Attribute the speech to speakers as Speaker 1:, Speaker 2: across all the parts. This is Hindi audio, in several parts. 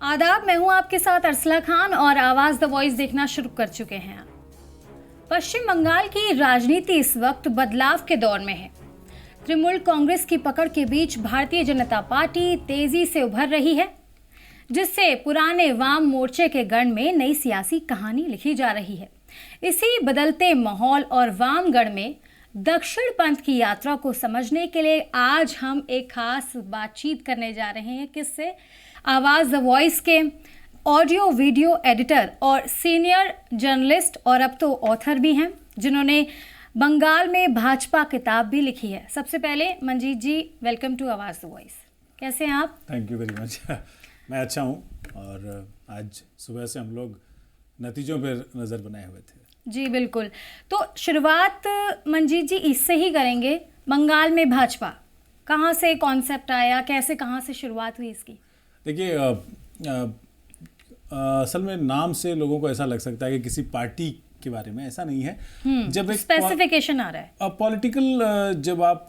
Speaker 1: आदाब, मैं हूं आपके साथ अरसला खान और आवाज द वॉइस देखना शुरू कर चुके हैं। पश्चिम बंगाल की राजनीति इस वक्त बदलाव के दौर में है। तृणमूल कांग्रेस की पकड़ के बीच भारतीय जनता पार्टी तेजी से उभर रही है, जिससे पुराने वाम मोर्चे के गढ़ में नई सियासी कहानी लिखी जा रही है। इसी बदलते माहौल और वाम गढ़ में दक्षिण पंथ की यात्रा को समझने के लिए आज हम एक खास बातचीत करने जा रहे हैं। किससे? आवाज द वॉइस के ऑडियो वीडियो एडिटर और सीनियर जर्नलिस्ट और अब तो ऑथर भी हैं, जिन्होंने बंगाल में भाजपा किताब भी लिखी है। सबसे पहले मंजीत जी, वेलकम टू आवाज द वॉइस। कैसे हैं आप?
Speaker 2: Thank you very much. मैं अच्छा हूँ और आज सुबह से हम लोग नतीजों पर नज़र बनाए हुए थे।
Speaker 1: जी बिल्कुल। तो शुरुआत मंजीत जी इससे ही करेंगे। बंगाल में भाजपा कहाँ से कॉन्सेप्ट आया, कैसे कहाँ से शुरुआत हुई इसकी?
Speaker 2: देखिए, असल में नाम से लोगों को ऐसा लग सकता है कि किसी पार्टी के बारे में, ऐसा नहीं है।
Speaker 1: जब एक स्पेसिफिकेशन आ रहा है
Speaker 2: पॉलिटिकल, जब आप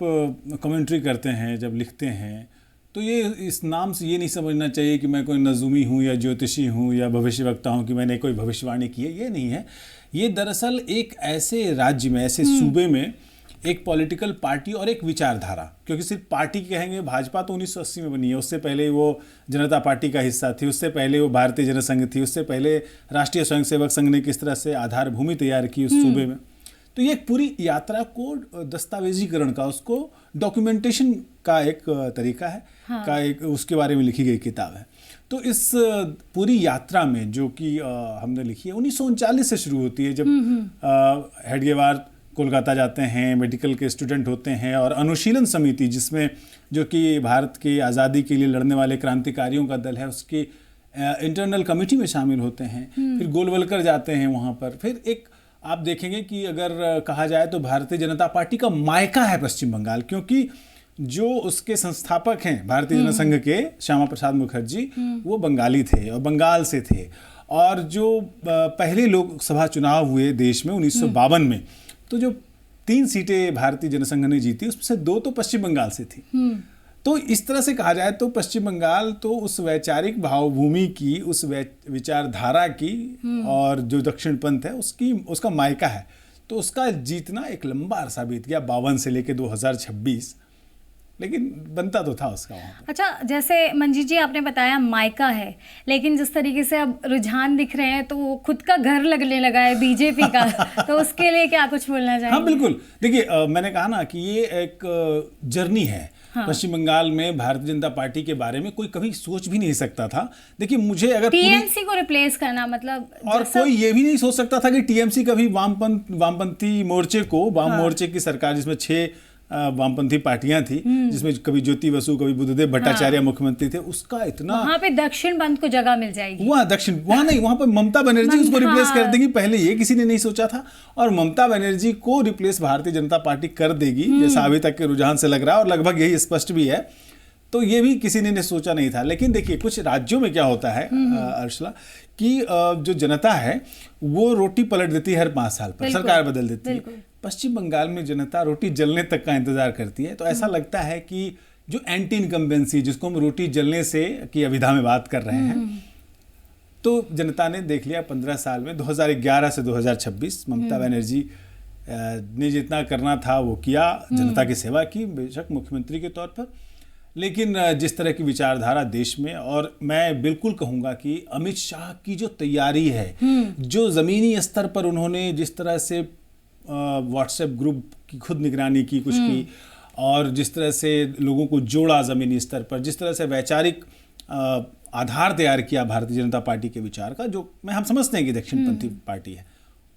Speaker 2: कमेंट्री करते हैं, जब लिखते हैं, तो ये इस नाम से ये नहीं समझना चाहिए कि मैं कोई नजूमी हूँ या ज्योतिषी हूँ या भविष्यवक्ता हूँ कि मैंने कोई भविष्यवाणी की है। ये नहीं है। ये दरअसल एक ऐसे राज्य में, ऐसे सूबे में एक पॉलिटिकल पार्टी और एक विचारधारा, क्योंकि सिर्फ पार्टी कहेंगे, भाजपा तो 1980 में बनी है, उससे पहले वो जनता पार्टी का हिस्सा थी, उससे पहले वो भारतीय जनसंघ थी, उससे पहले राष्ट्रीय स्वयंसेवक संघ ने किस तरह से आधार भूमि तैयार की उस सूबे में। तो ये एक पूरी यात्रा को दस्तावेजीकरण का, उसको डॉक्यूमेंटेशन का एक तरीका है। हाँ। का एक उसके बारे में लिखी गई किताब है। तो इस पूरी यात्रा में जो कि हमने लिखी है 1939 से शुरू होती है, जब हेडगेवार कोलकाता जाते हैं, मेडिकल के स्टूडेंट होते हैं, और अनुशीलन समिति, जिसमें जो कि भारत की आज़ादी के लिए लड़ने वाले क्रांतिकारियों का दल है, उसकी इंटरनल कमेटी में शामिल होते हैं। फिर गोलवलकर जाते हैं वहाँ पर। फिर एक आप देखेंगे कि अगर कहा जाए तो भारतीय जनता पार्टी का मायका है पश्चिम बंगाल, क्योंकि जो उसके संस्थापक हैं भारतीय जनसंघ के, श्यामा प्रसाद मुखर्जी, वो बंगाली थे और बंगाल से थे। और जो पहले लोकसभा चुनाव हुए देश में 1952 में, तो जो 3 सीटें भारतीय जनसंघ ने जीती, उसमें से 2 तो पश्चिम बंगाल से थी। तो इस तरह से कहा जाए तो पश्चिम बंगाल तो उस वैचारिक भावभूमि की, उस विचारधारा की, और जो दक्षिण पंथ है उसका मायका है। तो उसका जीतना एक लंबा अरसा बीत गया, 52 से लेकर 2026, लेकिन बनता तो था उसका वहाँ पर।
Speaker 1: अच्छा, जैसे मंजीत जी आपने बताया मायका है, लेकिन जिस तरीके से अब रुझान दिख रहे हैं तो वो खुद का घर लगने लगा है बीजेपी का। तो उसके लिए क्या कुछ बोलना चाहेंगे?
Speaker 2: हाँ बिल्कुल। देखिए, मैंने कहा ना कि ये एक जर्नी है। हाँ। पश्चिम बंगाल में भारतीय जनता पार्टी के बारे में कोई कभी सोच भी नहीं सकता था। देखिए, मुझे अगर
Speaker 1: टीएमसी को रिप्लेस करना, मतलब,
Speaker 2: और कोई ये भी नहीं सोच सकता था कि टीएमसी कभी वामपंथी मोर्चे को, वाम मोर्चे की सरकार, जिसमें 6 वामपंथी पार्टियां थी, जिसमें कभी ज्योति बसु, कभी बुद्धदेव भट्टाचार्य मुख्यमंत्री थे, उसका इतना,
Speaker 1: वहां पे दक्षिण पंथ को जगह मिल जाएगी।
Speaker 2: वहां नहीं, वहां पर ममता बनर्जी उसको रिप्लेस कर देगी। पहले ये किसी ने नहीं सोचा था, और ममता बनर्जी को रिप्लेस भारतीय जनता पार्टी कर देगी, जैसा अभी तक के रुझान से लग रहा है, और लगभग यही स्पष्ट भी है। तो ये भी किसी ने सोचा नहीं था। लेकिन देखिए, कुछ राज्यों में क्या होता है अर्शला, कि जो जनता है वो रोटी पलट देती है हर 5 साल पर, सरकार बदल देती है। पश्चिम बंगाल में जनता रोटी जलने तक का इंतजार करती है। तो ऐसा लगता है कि जो एंटी इनकम्बेंसी, जिसको हम रोटी जलने से की अभिधा में बात कर रहे हैं, तो जनता ने देख लिया 15 साल में, 2011 से 2026 ममता बनर्जी ने जितना करना था वो किया, जनता की सेवा की, बेशक मुख्यमंत्री के तौर पर। लेकिन जिस तरह की विचारधारा देश में, और मैं बिल्कुल कहूँगा कि अमित शाह की जो तैयारी है, जो ज़मीनी स्तर पर उन्होंने जिस तरह से व्हाट्सएप ग्रुप की खुद निगरानी की, कुछ की, और जिस तरह से लोगों को जोड़ा ज़मीनी स्तर पर, जिस तरह से वैचारिक आधार तैयार किया भारतीय जनता पार्टी के विचार का, जो हम समझते हैं कि दक्षिणपंथी पार्टी है,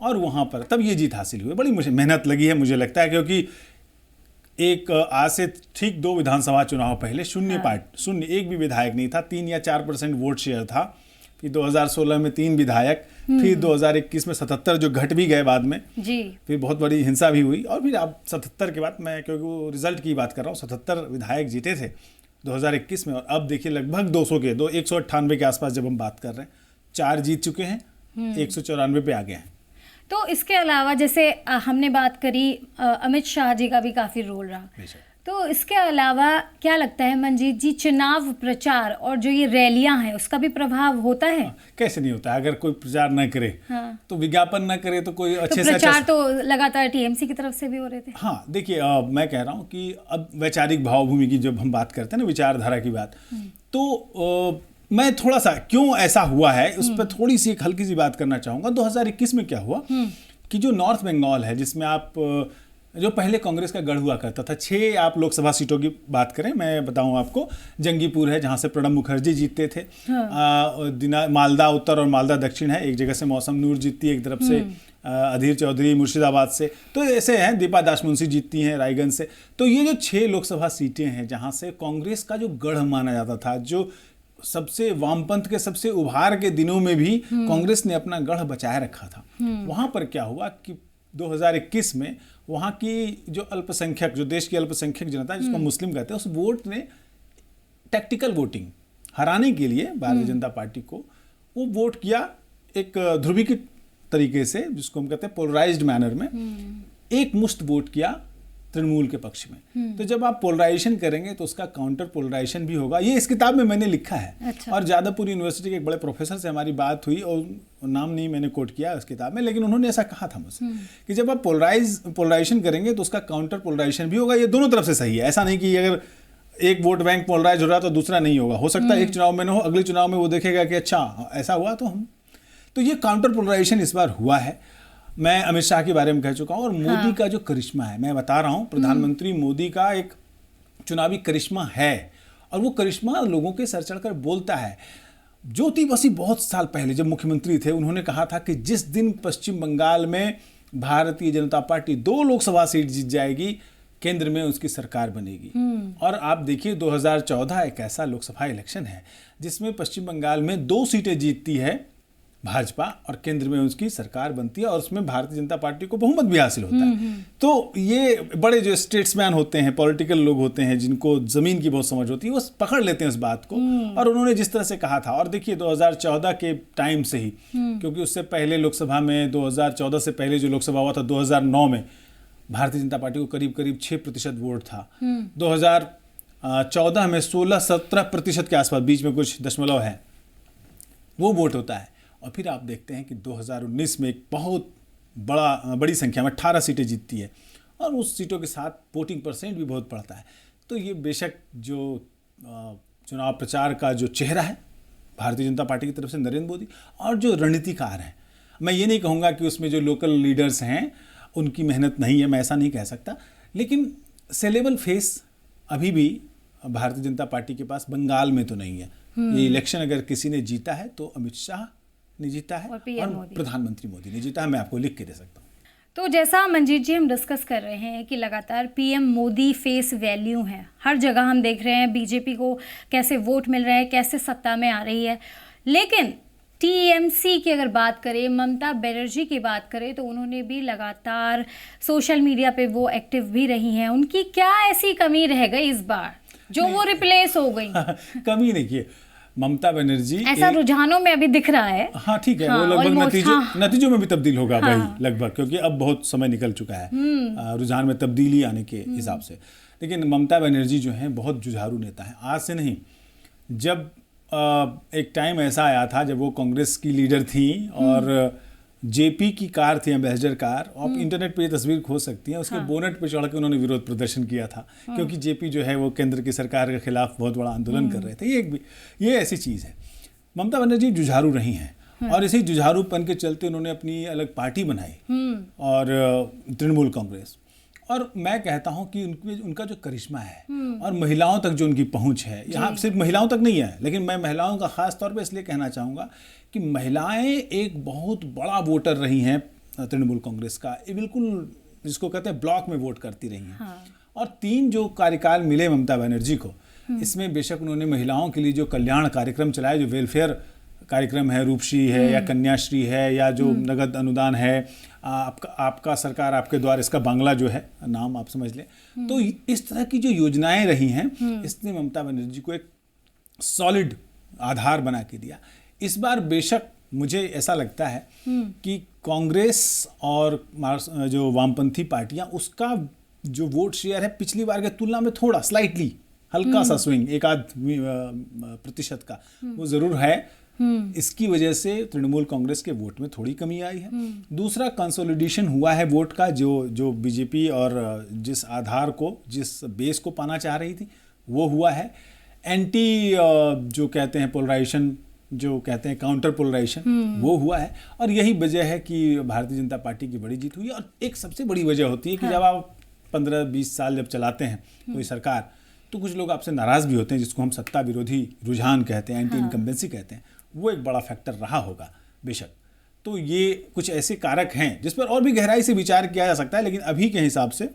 Speaker 2: और वहाँ पर तब ये जीत हासिल हुई। बड़ी मेहनत लगी है, मुझे लगता है, क्योंकि एक आज से ठीक 2 विधानसभा चुनाव पहले शून्य एक भी विधायक नहीं था, 3 या 4% वोट शेयर था। फिर 2016 में 3 विधायक, फिर 2021 में 77 जो घट भी गए बाद में जी। फिर बहुत बड़ी हिंसा भी हुई, और फिर अब 77 के बाद, मैं क्योंकि वो रिजल्ट की बात कर रहा हूँ, 77 विधायक जीते थे 2021 में, और अब देखिए लगभग 200 के 198 के आसपास जब हम बात कर रहे हैं, 4 जीत चुके हैं, 194 पे आ गए हैं।
Speaker 1: तो इसके अलावा जैसे हमने बात करी, अमित शाह जी का भी काफ़ी रोल रहा। तो इसके अलावा क्या लगता है मंजीत जी, चुनाव प्रचार और जो ये रैलियां हैं उसका भी प्रभाव होता है?
Speaker 2: कैसे नहीं होता है? अगर कोई प्रचार न करे,
Speaker 1: हाँ।
Speaker 2: तो विज्ञापन न करे तो कोई अच्छे
Speaker 1: तो
Speaker 2: से
Speaker 1: प्रचार तो लगातार टीएमसी की तरफ से भी हो रहे थे।
Speaker 2: हाँ देखिए, मैं कह रहा हूँ कि अब वैचारिक भावभूमि की जब हम बात करते हैं ना, विचारधारा की बात, तो मैं थोड़ा सा क्यों ऐसा हुआ है उस पर थोड़ी सी एक हल्की सी बात करना चाहूँगा। 2021 में क्या हुआ कि जो नॉर्थ बंगाल है, जिसमें आप जो पहले कांग्रेस का गढ़ हुआ करता था, 6 आप लोकसभा सीटों की बात करें, मैं बताऊं आपको, जंगीपुर है जहां से प्रणब मुखर्जी जीतते थे, हाँ। मालदा उत्तर और मालदा दक्षिण है, एक जगह से मौसम नूर जीतती है, एक तरफ से अधीर चौधरी मुर्शिदाबाद से, तो ऐसे हैं, दीपा दासमुंशी जीतती हैं रायगंज से। तो ये जो 6 लोकसभा सीटें हैं जहाँ से कांग्रेस का जो गढ़ माना जाता था, जो सबसे वामपंथ के सबसे उभार के दिनों में भी कांग्रेस ने अपना गढ़ बचाए रखा था, वहां पर क्या हुआ कि 2021 में वहाँ की जो अल्पसंख्यक, जो देश की अल्पसंख्यक जनता है, जिसको मुस्लिम कहते हैं, उस वोट ने टैक्टिकल वोटिंग हराने के लिए भारतीय जनता पार्टी को वो वोट किया एक ध्रुवीकृत तरीके से, जिसको हम कहते हैं पोलराइज्ड मैनर में, एक मुश्त वोट किया तृणमूल के पक्ष में। तो जब आप पोलराइजेशन करेंगे तो उसका काउंटर पोलराइजेशन भी होगा। ये इस किताब में मैंने लिखा है। अच्छा। और जादवपुर यूनिवर्सिटी के एक बड़े प्रोफेसर से हमारी बात हुई, और नाम नहीं मैंने कोट किया उस किताब में, लेकिन उन्होंने ऐसा कहा था मुझसे कि जब आप पोलराइजेशन करेंगे तो उसका काउंटर पोलराइजेशन भी होगा। ये दोनों तरफ से सही है, ऐसा नहीं कि अगर एक वोट बैंक पोलराइज हो रहा है तो दूसरा नहीं होगा। हो सकता है एक चुनाव में न हो, अगले चुनाव में वो देखेगा कि अच्छा ऐसा हुआ तो ये काउंटर पोलराइजेशन इस बार हुआ है। मैं अमित शाह के बारे में कह चुका हूँ, और मोदी का जो करिश्मा है, मैं बता रहा हूँ, प्रधानमंत्री मोदी का एक चुनावी करिश्मा है, और वो करिश्मा लोगों के सर चढ़कर बोलता है। ज्योति बसु बहुत साल पहले जब मुख्यमंत्री थे, उन्होंने कहा था कि जिस दिन पश्चिम बंगाल में भारतीय जनता पार्टी 2 लोकसभा सीट जीत जाएगी, केंद्र में उसकी सरकार बनेगी। और आप देखिए 2014 एक ऐसा लोकसभा इलेक्शन है जिसमें पश्चिम बंगाल में 2 सीटें जीतती है भाजपा, और केंद्र में उसकी सरकार बनती है, और उसमें भारतीय जनता पार्टी को बहुमत भी हासिल होता है। तो ये बड़े जो स्टेट्समैन होते हैं, पॉलिटिकल लोग होते हैं, जिनको जमीन की बहुत समझ होती है, वो पकड़ लेते हैं इस बात को। और उन्होंने जिस तरह से कहा था, और देखिए 2014 के टाइम से ही, क्योंकि उससे पहले लोकसभा में 2014 से पहले जो लोकसभा हुआ था 2009 में, भारतीय जनता पार्टी को करीब करीब 6% वोट था। 2014 में 16-17% के आसपास, बीच में कुछ दशमलव है, वो वोट होता है। और फिर आप देखते हैं कि 2019 में एक बहुत बड़ी संख्या में 18 सीटें जीतती है, और उस सीटों के साथ वोटिंग परसेंट भी बहुत बढ़ता है। तो ये बेशक जो चुनाव प्रचार का जो चेहरा है भारतीय जनता पार्टी की तरफ से नरेंद्र मोदी, और जो रणनीतिकार हैं, मैं ये नहीं कहूँगा कि उसमें जो लोकल लीडर्स हैं उनकी मेहनत नहीं है, मैं ऐसा नहीं कह सकता, लेकिन सेलेबल फेस अभी भी भारतीय जनता पार्टी के पास बंगाल में तो नहीं है। ये इलेक्शन अगर किसी ने जीता है तो अमित शाह ने जीता है, और प्रधानमंत्री मोदी ने जीता है, मैं आपको लिख के दे सकता हूँ।
Speaker 1: तो जैसा मंजीत जी हम डिस्कस कर रहे हैं कि लगातार पीएम मोदी फेस वैल्यू है, हर जगह हम देख रहे हैं बीजेपी को कैसे वोट मिल रहे हैं, कैसे सत्ता में आ रही है। लेकिन टीएमसी की अगर बात करें, ममता बनर्जी की बात करें, तो उन्होंने भी लगातार सोशल मीडिया पे वो एक्टिव भी रही हैं। उनकी क्या ऐसी कमी रह गई इस बार जो वो रिप्लेस हो गई?
Speaker 2: कमी नहीं की ममता बनर्जी,
Speaker 1: ऐसा रुझानों में अभी दिख रहा है।
Speaker 2: हाँ ठीक है, वो लगभग नतीजों में भी तब्दील होगा भाई, लगभग, क्योंकि अब बहुत समय निकल चुका है रुझान में तब्दीली आने के हिसाब से। लेकिन ममता बनर्जी जो है बहुत जुझारू नेता है, आज से नहीं, जब एक टाइम ऐसा आया था जब वो कांग्रेस की लीडर थी, और जेपी की कार थी, एम्बेसडर कार, आप इंटरनेट पे ये तस्वीर खोज सकती हैं, उसके बोनेट पे चढ़ के उन्होंने विरोध प्रदर्शन किया था, क्योंकि जेपी जो है वो केंद्र की सरकार के खिलाफ बहुत बड़ा आंदोलन कर रहे थे। ये ऐसी चीज़ है। ममता बनर्जी जुझारू रही हैं, और इसी जुझारूपन के चलते उन्होंने अपनी अलग पार्टी बनाई, और तृणमूल कांग्रेस। और मैं कहता हूं कि उनका जो करिश्मा है, और महिलाओं तक जो उनकी पहुंच है, यहाँ सिर्फ महिलाओं तक नहीं है, लेकिन मैं महिलाओं का खास तौर पे इसलिए कहना चाहूँगा कि महिलाएं एक बहुत बड़ा वोटर रही हैं तृणमूल कांग्रेस का, ये बिल्कुल जिसको कहते हैं ब्लॉक में वोट करती रही हैं। और 3 जो कार्यकाल मिले ममता बनर्जी को, इसमें बेशक उन्होंने महिलाओं के लिए जो कल्याण कार्यक्रम चलाए, जो वेलफेयर कार्यक्रम है, रूपश्री है या कन्याश्री है, या जो नगद अनुदान है, आपका सरकार आपके द्वार, इसका बांग्ला जो है नाम आप समझ लें, तो इस तरह की जो योजनाएं रही हैं, इसने ममता बनर्जी को एक सॉलिड आधार बना के दिया। इस बार बेशक मुझे ऐसा लगता है कि कांग्रेस और जो वामपंथी पार्टियां, उसका जो वोट शेयर है पिछली बार के तुलना में थोड़ा स्लाइटली हल्का सा स्विंग, एक आध प्रतिशत का वो जरूर है। इसकी वजह से तृणमूल कांग्रेस के वोट में थोड़ी कमी आई है। दूसरा, कंसोलिडेशन हुआ है वोट का, जो बीजेपी और जिस आधार को, जिस बेस को पाना चाह रही थी वो हुआ है। एंटी जो कहते हैं पोलराइजेशन, जो कहते हैं काउंटर पोलराइजेशन, वो हुआ है। और यही वजह है कि भारतीय जनता पार्टी की बड़ी जीत हुई है। और एक सबसे बड़ी वजह होती है कि जब आप 15-20 साल जब चलाते हैं कोई सरकार, तो कुछ लोग आपसे नाराज भी होते हैं, जिसको हम सत्ता विरोधी रुझान कहते हैं, एंटी इनकम्बेंसी कहते हैं। वो एक बड़ा फैक्टर रहा होगा बेशक। तो ये कुछ ऐसे कारक हैं जिस पर और भी गहराई से विचार किया जा सकता है, लेकिन अभी के हिसाब से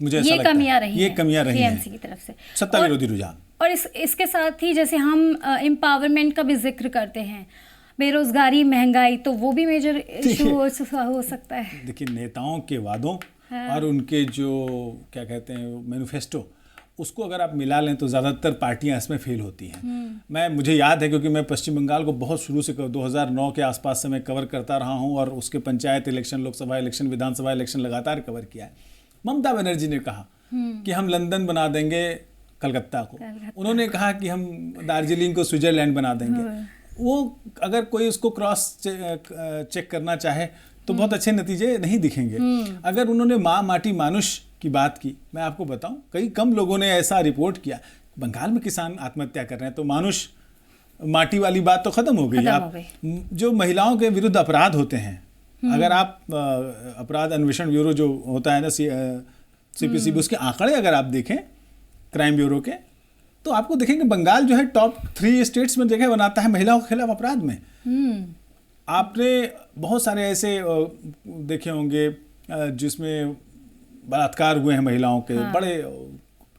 Speaker 2: मुझे ऐसा लगता है ये कमियां रही हैं
Speaker 1: की तरफ से,
Speaker 2: सत्ता विरोधी रुझान।
Speaker 1: और इसके साथ ही जैसे हम एम्पावरमेंट का भी जिक्र करते हैं, बेरोजगारी, महंगाई, तो वो भी मेजर इशू हो सकता है।
Speaker 2: देखिए, नेताओं के वादों और उनके जो क्या कहते हैं मैनिफेस्टो, उसको अगर आप मिला लें तो ज़्यादातर पार्टियां इसमें फेल होती हैं। मुझे याद है, क्योंकि मैं पश्चिम बंगाल को बहुत शुरू से 2009 के आसपास से मैं कवर करता रहा हूं, और उसके पंचायत इलेक्शन, लोकसभा इलेक्शन, विधानसभा इलेक्शन लगातार कवर किया है। ममता बनर्जी ने कहा कि हम लंदन बना देंगे कलकत्ता को, उन्होंने कहा कि हम दार्जिलिंग को स्विट्जरलैंड बना देंगे। वो अगर कोई उसको क्रॉस चेक करना चाहे तो बहुत अच्छे नतीजे नहीं दिखेंगे। अगर उन्होंने माँ माटी मानुष की बात की, मैं आपको बताऊं, कई कम लोगों ने ऐसा रिपोर्ट किया। बंगाल में किसान आत्महत्या कर रहे हैं, तो मानुष माटी वाली बात तो खत्म हो गई। आप जो महिलाओं के विरुद्ध अपराध होते हैं, अगर आप अपराध अन्वेषण ब्यूरो जो होता है ना, CPCB, उसके आंकड़े अगर आप देखें क्राइम ब्यूरो के, तो आपको देखेंगे बंगाल जो है टॉप 3 स्टेट्स में जगह बनाता है महिलाओं के खिलाफ अपराध में। आपने बहुत सारे ऐसे देखे होंगे जिसमें बलात्कार हुए हैं महिलाओं के, बड़े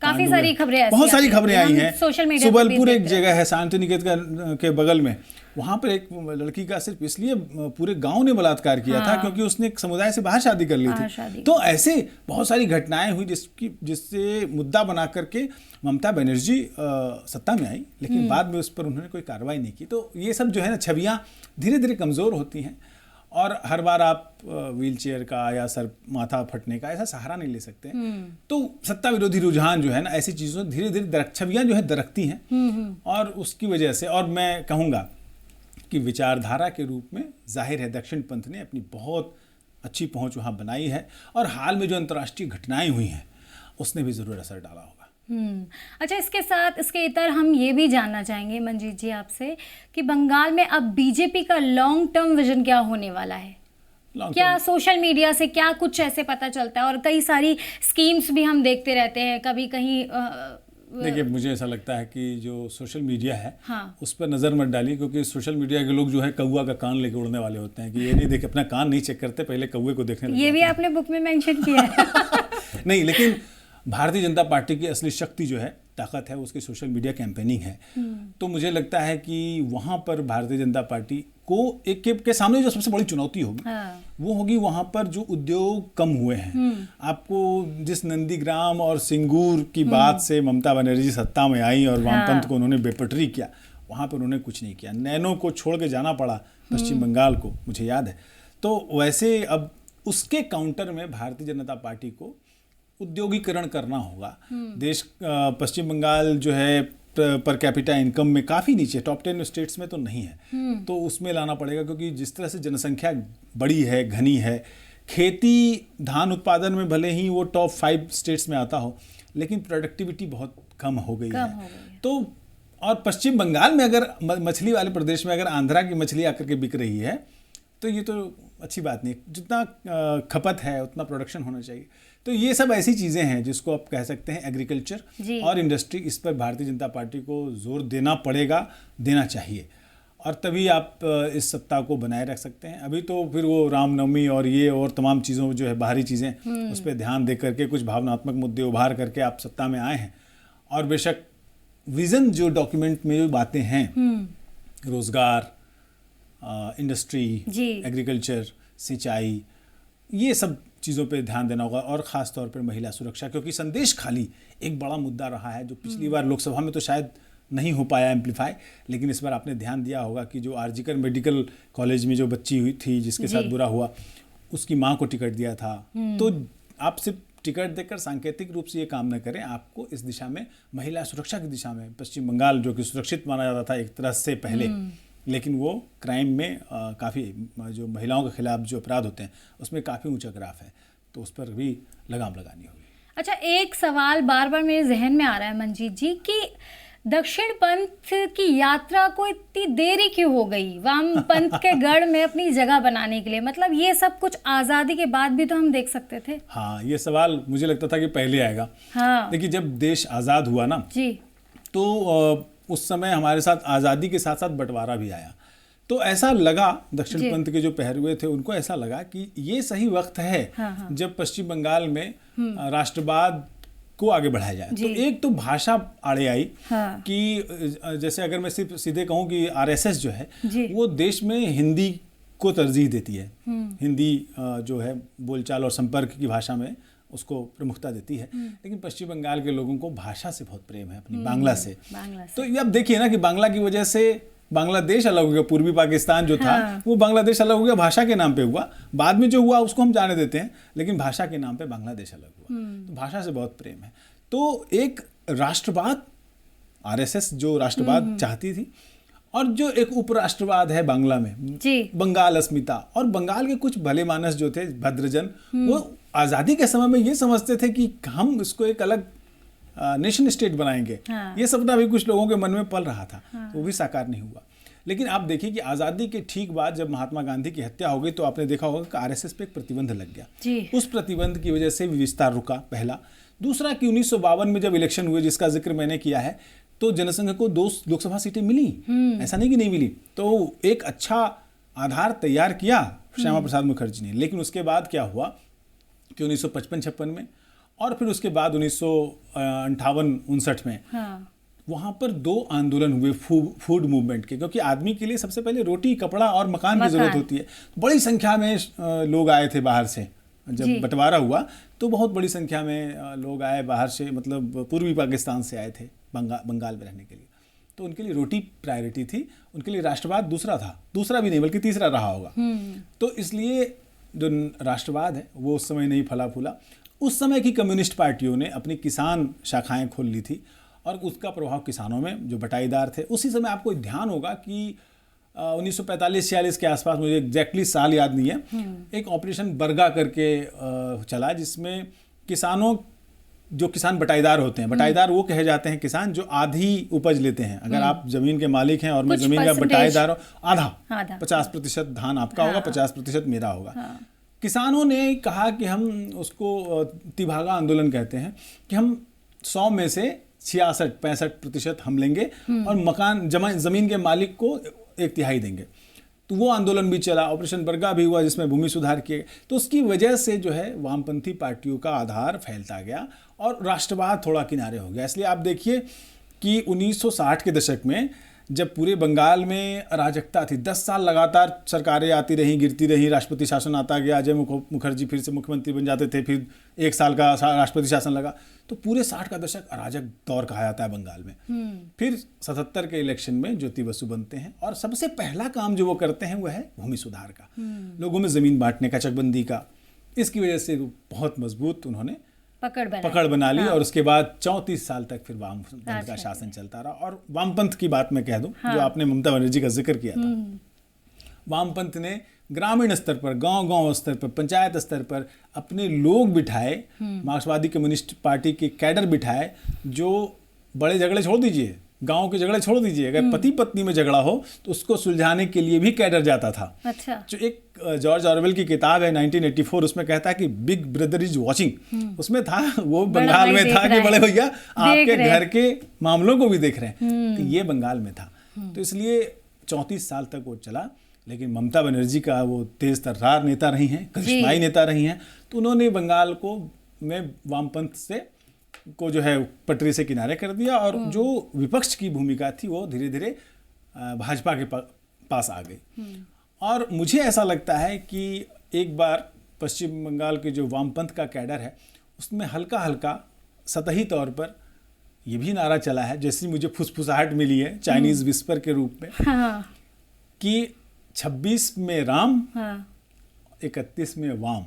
Speaker 1: काफी सारी खबरें,
Speaker 2: बहुत सारी खबरें आई हैं।
Speaker 1: सोशल मीडिया
Speaker 2: सुबलपुर एक जगह है शांति निकेतन के बगल में, वहां पर एक लड़की का सिर्फ इसलिए पूरे गांव ने बलात्कार किया था क्योंकि उसने एक समुदाय से बाहर शादी कर ली थी। तो ऐसे बहुत सारी घटनाएं हुई जिससे मुद्दा बना करके ममता बनर्जी सत्ता में आई, लेकिन बाद में उस पर उन्होंने कोई कार्रवाई नहीं की। तो ये सब जो है ना, छवियां धीरे धीरे कमजोर होती हैं, और हर बार आप व्हील चेयर का या सर माथा फटने का ऐसा सहारा नहीं ले सकते। तो सत्ता विरोधी रुझान जो है ना, ऐसी चीज़ों से धीरे धीरे छवियां जो है दरकती हैं, और उसकी वजह से, और मैं कहूँगा कि विचारधारा के रूप में जाहिर है दक्षिण पंथ ने अपनी बहुत अच्छी पहुंच वहाँ बनाई है, और हाल में जो अंतर्राष्ट्रीय घटनाएं हुई हैं उसने भी ज़रूर असर डाला होगा।
Speaker 1: अच्छा, इसके साथ इसके इतर हम ये भी जानना चाहेंगे मंजीत जी आपसे कि बंगाल में अब बीजेपी का लॉन्ग टर्म विजन क्या होने वाला है? क्या सोशल मीडिया से क्या कुछ ऐसे पता चलता है? और कई सारी स्कीम्स भी हम देखते रहते हैं, कभी कहीं
Speaker 2: देखिए, मुझे ऐसा लगता है कि जो सोशल मीडिया है उस पर नज़र मत डालिए, क्योंकि सोशल मीडिया के लोग जो है कौवा का कान लेके उड़ने वाले होते हैं कि ये नहीं देखे, अपना कान नहीं चेक करते, पहले कौवे को देखने लगते हैं।
Speaker 1: ये भी आपने बुक में मेंशन किया है।
Speaker 2: नहीं, लेकिन भारतीय जनता पार्टी की असली शक्ति जो है, ताकत है, उसकी सोशल मीडिया कैंपेनिंग है। तो मुझे लगता है कि वहाँ पर भारतीय जनता पार्टी को एक के सामने जो सबसे बड़ी चुनौती होगी वो होगी वहाँ पर जो उद्योग कम हुए हैं। आपको जिस नंदीग्राम और सिंगूर की बात से ममता बनर्जी सत्ता में आई और वामपंथ को उन्होंने बेपटरी किया, वहाँ पर उन्होंने कुछ नहीं किया। नैनो को छोड़ के जाना पड़ा पश्चिम बंगाल को, मुझे याद है। तो वैसे अब उसके काउंटर में भारतीय जनता पार्टी को उद्योगीकरण करना होगा। देश पश्चिम बंगाल जो है पर कैपिटा इनकम में काफ़ी नीचे, टॉप 10 स्टेट्स में तो नहीं है, तो उसमें लाना पड़ेगा, क्योंकि जिस तरह से जनसंख्या बड़ी है, घनी है, खेती धान उत्पादन में भले ही वो टॉप 5 स्टेट्स में आता हो, लेकिन प्रोडक्टिविटी बहुत कम हो गई है। तो और पश्चिम बंगाल में अगर मछली वाले प्रदेश में अगर आंध्रा की मछली आकर के बिक रही है, तो ये तो अच्छी बात नहीं। जितना खपत है उतना प्रोडक्शन होना चाहिए। तो ये सब ऐसी चीज़ें हैं जिसको आप कह सकते हैं एग्रीकल्चर और इंडस्ट्री, इस पर भारतीय जनता पार्टी को जोर देना पड़ेगा, देना चाहिए, और तभी आप इस सत्ता को बनाए रख सकते हैं। अभी तो फिर वो रामनवमी और ये और तमाम चीज़ों जो है बाहरी चीज़ें, उस पर ध्यान दे करके कुछ भावनात्मक मुद्दे उभार करके आप सत्ता में आए हैं। और बेशक विज़न जो डॉक्यूमेंट में जो बातें हैं, रोज़गार, इंडस्ट्री, एग्रीकल्चर, सिंचाई, ये सब चीज़ों पे ध्यान देना होगा, और ख़ास तौर पर महिला सुरक्षा, क्योंकि संदेश खाली एक बड़ा मुद्दा रहा है जो पिछली बार लोकसभा में तो शायद नहीं हो पाया एम्पलीफाई, लेकिन इस बार आपने ध्यान दिया होगा कि जो आरजीकर मेडिकल कॉलेज में जो बच्ची हुई थी जिसके साथ बुरा हुआ, उसकी माँ को टिकट दिया था। तो आप सिर्फ टिकट देकर सांकेतिक रूप से ये काम न करें, आपको इस दिशा में, महिला सुरक्षा की दिशा में, पश्चिम बंगाल जो कि सुरक्षित माना जाता था एक तरह से पहले, लेकिन वो क्राइम में काफ़ी, जो महिलाओं के खिलाफ जो अपराध होते हैं उसमें काफ़ी ऊंचा ग्राफ है, तो उस पर भी लगाम लगानी होगी।
Speaker 1: अच्छा, एक सवाल बार बार मेरे जहन में आ रहा है मंजीत जी कि दक्षिण पंथ की यात्रा को इतनी देरी क्यों हो गई वाम पंथ के गढ़ में अपनी जगह बनाने के लिए? मतलब ये सब कुछ आज़ादी के बाद भी तो हम देख सकते थे।
Speaker 2: हाँ, ये सवाल मुझे लगता था कि पहले आएगा।
Speaker 1: हाँ,
Speaker 2: देखिए, जब देश आज़ाद हुआ ना
Speaker 1: जी,
Speaker 2: तो उस समय हमारे साथ आज़ादी के साथ साथ बंटवारा भी आया, तो ऐसा लगा, दक्षिण पंथ के जो पहरुए थे उनको ऐसा लगा कि ये सही वक्त है
Speaker 1: हाँ।
Speaker 2: जब पश्चिम बंगाल में राष्ट्रवाद को आगे बढ़ाया जाए। तो एक तो भाषा आड़े आई कि जैसे अगर मैं सिर्फ सीधे कहूँ कि आरएसएस जो है वो देश में हिंदी को तरजीह देती है, हिंदी जो है बोलचाल और संपर्क की भाषा में उसको प्रमुखता देती है, लेकिन पश्चिम बंगाल के लोगों को भाषा से बहुत प्रेम है, अपनी बांग्ला से। तो ये अब देखिए ना कि बांग्ला की वजह से बांग्लादेश अलग हो गया, पूर्वी पाकिस्तान जो था वो बांग्लादेश अलग हो गया, भाषा के नाम पे हुआ। बाद में जो हुआ उसको हम जाने देते हैं, लेकिन भाषा के नाम पे बांग्लादेश अलग हुआ। तो भाषा से बहुत प्रेम है। तो एक राष्ट्रवाद, आरएसएस जो राष्ट्रवाद चाहती थी, और जो एक उपराष्ट्रवाद है बांग्ला में, बंगाल अस्मिता, और बंगाल के कुछ भले मानस जो थे, भद्रजन, वो आज़ादी के समय में ये समझते थे कि हम इसको एक अलग नेशन स्टेट बनाएंगे। ये सपना भी कुछ लोगों के मन में पल रहा था, वो भी साकार नहीं हुआ। लेकिन आप देखिए कि आज़ादी के ठीक बाद जब महात्मा गांधी की हत्या हो गई तो आपने देखा होगा कि आरएसएस पे एक प्रतिबंध लग गया। उस प्रतिबंध की वजह से विस्तार रुका, पहला। दूसरा कि 1952 में जब इलेक्शन हुए, जिसका जिक्र मैंने किया है, तो जनसंघ को 2 लोकसभा सीटें मिली, ऐसा नहीं कि नहीं मिली। तो एक अच्छा आधार तैयार किया श्यामा प्रसाद मुखर्जी ने। लेकिन उसके बाद क्या हुआ कि 1955-56 में और फिर उसके बाद 1958-59 में वहाँ पर 2 आंदोलन हुए फूड मूवमेंट के, क्योंकि आदमी के लिए सबसे पहले रोटी, कपड़ा और मकान की ज़रूरत होती है। बड़ी संख्या में लोग आए थे बाहर से, जब बंटवारा हुआ तो बहुत बड़ी संख्या में लोग आए बाहर से, मतलब पूर्वी पाकिस्तान से आए थे बंगाल में रहने के लिए। तो उनके लिए रोटी प्रायोरिटी थी, उनके लिए राष्ट्रवाद दूसरा था, दूसरा भी नहीं बल्कि तीसरा रहा होगा। तो इसलिए जो राष्ट्रवाद है वो उस समय नहीं फला फूला। उस समय की कम्युनिस्ट पार्टियों ने अपनी किसान शाखाएं खोल ली थी और उसका प्रभाव किसानों में, जो बटाईदार थे। उसी समय आपको ध्यान होगा कि 1945-46 के आसपास, मुझे एग्जैक्टली साल याद नहीं है, एक ऑपरेशन बरगा करके चला, जिसमें किसानों, जो किसान बटाईदार होते हैं, बटाईदार वो कहे जाते हैं किसान जो आधी उपज लेते हैं। अगर आप जमीन के मालिक हैं और मैं जमीन का बटाईदार हूँ, आधा 50% धान आपका होगा, 50% मेरा होगा। किसानों ने कहा कि हम उसको तिभागा आंदोलन कहते हैं, कि हम 100 में से 66-65% हम लेंगे और मकान जमीन के मालिक को 1/3 देंगे। तो वो आंदोलन भी चला, ऑपरेशन बरगा भी हुआ, जिसमें भूमि सुधार किए। तो उसकी वजह से जो है वामपंथी पार्टियों का आधार फैलता गया और राष्ट्रवाद थोड़ा किनारे हो गया। इसलिए आप देखिए कि 1960 के दशक में जब पूरे बंगाल में अराजकता थी, 10 साल लगातार सरकारें आती रहीं, गिरती रहीं, राष्ट्रपति शासन आता गया, अजय मुखर्जी फिर से मुख्यमंत्री बन जाते थे, फिर 1 साल का राष्ट्रपति शासन लगा, तो पूरे 60 का दशक अराजक दौर कहा जाता है बंगाल में। फिर 77 के इलेक्शन में ज्योति बसु बनते हैं और सबसे पहला काम जो वो करते हैं वो है भूमि सुधार का, लोगों में ज़मीन बांटने का, चकबंदी का। इसकी वजह से बहुत मजबूत उन्होंने पकड़ बना ली। और उसके बाद 34 साल तक फिर वामपंथ का शासन चलता रहा। और वामपंथ की बात मैं कह दूं, जो आपने ममता बनर्जी का जिक्र किया था, वामपंथ ने ग्रामीण स्तर पर, गांव स्तर पर, पंचायत स्तर पर अपने लोग बिठाए, मार्क्सवादी कम्युनिस्ट पार्टी के कैडर बिठाए, जो बड़े झगड़े छोड़ दीजिए, गांव के झगड़े छोड़ दीजिए, अगर पति पत्नी में झगड़ा हो तो उसको सुलझाने के लिए भी कैडर जाता था।
Speaker 1: अच्छा।
Speaker 2: जो एक जॉर्ज ऑरवेल की किताब है 1984, उसमें कहता है कि बिग ब्रदर इज वॉचिंग, उसमें था, वो बंगाल में था कि बड़े भैया आपके घर के मामलों को भी देख रहे हैं। तो ये बंगाल में था। तो इसलिए 34 साल तक वो चला। लेकिन ममता बनर्जी का वो तेज तर्रार नेता रही हैं, करिश्माई नेता रही हैं, तो उन्होंने बंगाल को में वामपंथ से को जो है पटरी से किनारे कर दिया और जो विपक्ष की भूमिका थी वो धीरे धीरे भाजपा के पास आ गई। और मुझे ऐसा लगता है कि एक बार पश्चिम बंगाल के जो वामपंथ का कैडर है उसमें हल्का हल्का सतही तौर पर ये भी नारा चला है, जैसी मुझे फुसफुसाहट मिली है चाइनीज विस्पर के रूप में, कि 26 में राम, 31 में वाम।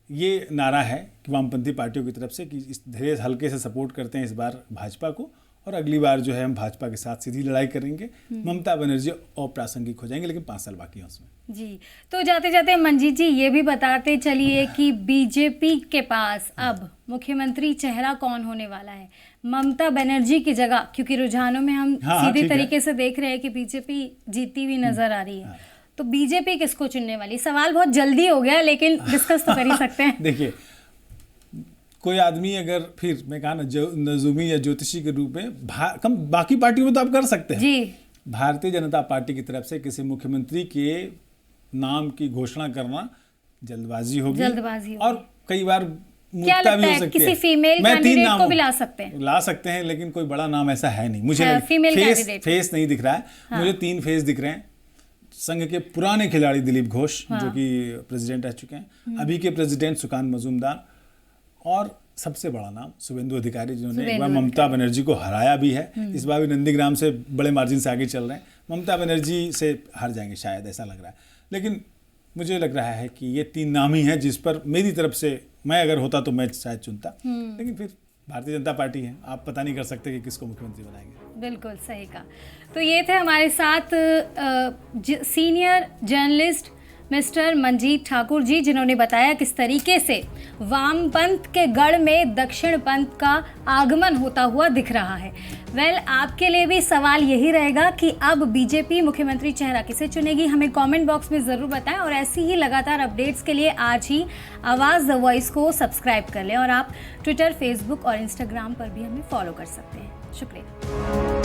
Speaker 2: ये नारा है कि वामपंथी पार्टियों की तरफ से कि इस धीरे हल्के से सपोर्ट करते हैं इस बार भाजपा को, और अगली बार जो है हम भाजपा के साथ सीधी लड़ाई करेंगे। ममता बनर्जी अप्रासंगिक हो जाएंगे, लेकिन 5 साल बाकी हैं उसमें।
Speaker 1: जी, तो जाते जाते मंजीत जी ये भी बताते चलिए कि बीजेपी के पास अब मुख्यमंत्री चेहरा कौन होने वाला है ममता बनर्जी की जगह, क्योंकि रुझानों में हम सीधे तरीके से देख रहे हैं कि बीजेपी जीती हुई नजर आ रही है। तो बीजेपी किसको चुनने वाली? सवाल बहुत जल्दी हो गया, लेकिन डिस्कस तो कर ही सकते हैं।
Speaker 2: देखिए, कोई आदमी अगर फिर मैं कहा ना नजूमी या ज्योतिषी के रूप में बाकी पार्टियों में तो आप कर सकते हैं
Speaker 1: जी।
Speaker 2: भारतीय जनता पार्टी की तरफ से किसी मुख्यमंत्री के नाम की घोषणा करना जल्दबाजी होगी, और कई बार मूर्खता भी हो सकती है।
Speaker 1: किसी फीमेल कैंडिडेट को भी ला सकते हैं,
Speaker 2: लेकिन कोई बड़ा नाम ऐसा है नहीं। मुझे फेस नहीं दिख रहा है। मुझे 3 फेस दिख रहे हैं। संघ के पुराने खिलाड़ी दिलीप घोष जो कि प्रेसिडेंट रह चुके हैं, अभी के प्रेसिडेंट सुकांत मजूमदार, और सबसे बड़ा नाम शुभेंदु अधिकारी जिन्होंने एक बार ममता बनर्जी को हराया भी है। इस बार भी नंदीग्राम से बड़े मार्जिन से आगे चल रहे हैं। ममता बनर्जी से हार जाएंगे शायद, ऐसा लग रहा है। लेकिन मुझे लग रहा है कि ये 3 नाम ही हैं जिस पर मेरी तरफ से मैं अगर होता तो मैं शायद चुनता। लेकिन फिर भारतीय जनता पार्टी है, आप पता नहीं कर सकते कि किसको मुख्यमंत्री बनाएंगे।
Speaker 1: बिल्कुल सही कहा। तो ये थे हमारे साथ senior journalist mister Manjit Thakur ji, जिन्होंने बताया किस तरीके से वामपंथ के गढ़ में दक्षिण पंथ का आगमन होता हुआ दिख रहा है। आपके लिए भी सवाल यही रहेगा कि अब बीजेपी मुख्यमंत्री चेहरा किसे चुनेगी? हमें कमेंट बॉक्स में ज़रूर बताएं, और ऐसी ही लगातार अपडेट्स के लिए आज ही आवाज़ द वॉइस को सब्सक्राइब कर लें, और आप ट्विटर, फेसबुक और इंस्टाग्राम पर भी हमें फॉलो कर सकते हैं। शुक्रिया।